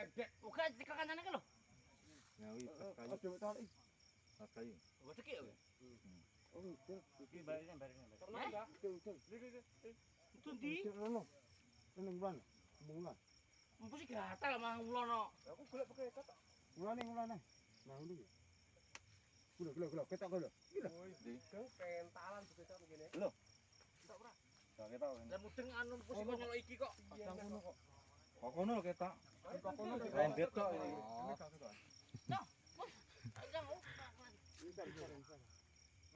Edek, uga cekel kancane ki lho. Ngawi kayu. Aduh tarik. Kayu. Wes cekik lho. Oh, itu. Iki barene. Pernah enggak? Itu. Itu ndi? Rono. Seneng bulan. Bulan. Empu sih gatal mang ulono. Aku golek pakai kata. Ngulane. Nah, ini. Gula. Ketok gula. Oh, iki. Pentalan ketok begini. Lho. Entak ora? Gak ketok. Lah mudeng anu empu sih nyolok iki kok. Pasang kono kok. Kok kono ketok. Kok kono Rendet tok iki. Noh. Ajang. Bisa.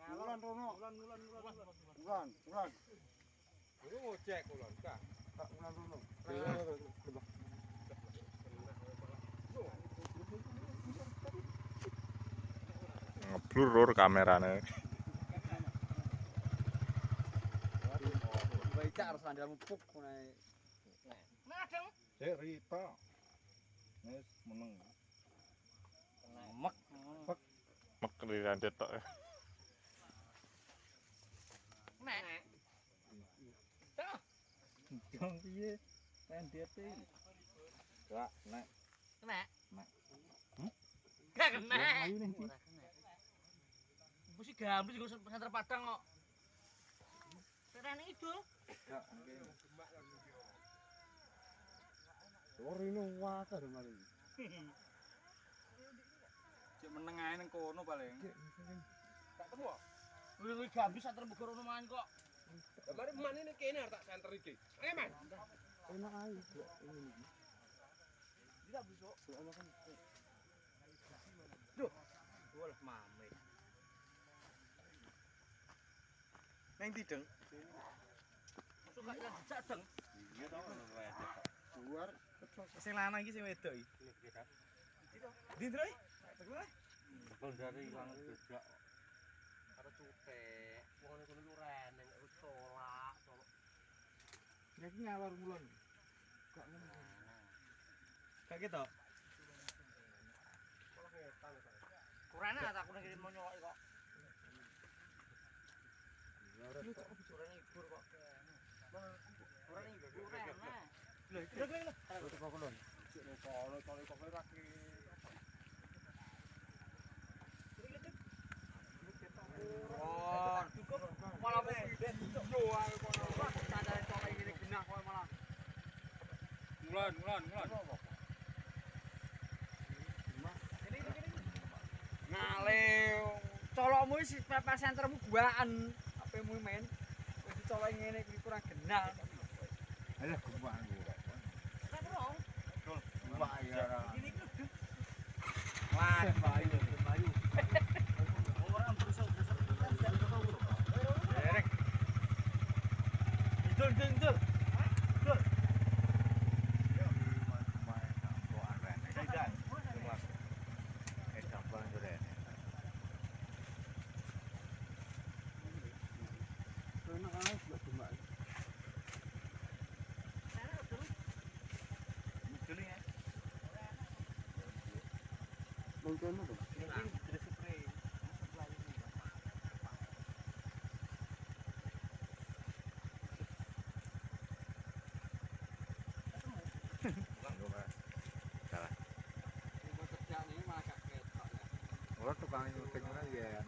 Ngulon Rono. Ngulon. Ini ngojek ulon, Kak. Tak ulan rono. Ngeblur kamerane. Baik harus sandal mupuk naik. Madeng. Sik Rita. Wis meneng. Mek. Mek dirandet tok. Nek. Tah. Jong piye? Rendet iki. Gak nek. Nek. Nek. Gak kena. Ayo ning iki. Empu sih gambus nggo pesantren Padang kok. Terane idul. Gak. Orino wae mari. Cek meneng ae nang kono paling. Tak temu. Wih gambus santer mbok rono mangan kok. Mari man ini kene tak center iki. Ayo man. Enak ae ini. Tidak besok. Soalnya kan Walah mame. Neng tideng. Suka yang dijak deng. Iya to rendet. luar Sing lanang iki sing wedok iki. Ndi, Troy? Betul dari ilang jejak. Karo cutek. Wong ngono ku reneng wis tolak. nek ngalor mulon. Kok ngono. Gak ketok. Kurane tak aku ngirim mau nyolok kok. Kurane ibur kok. Kurane ibur rene. Lho, kira-kira. Kok kolon. Kalau kok ora ki. Oh, malah gede yo ae kono. Sandal kok ngene genah kok malah. Mulan. Ngale. Colokmu wis pepe sentermu guaan. HP-mu men. Wis dicolok ngene iki kurang genah. Alah gumbang. Ora perong. Gumbang ya. Ini iki lho. Wah, bayu. Ora berusaha. Derek. Dul. Enak ae sudah gemak. Mungkin itu. Ora tukang nyuting ora ya.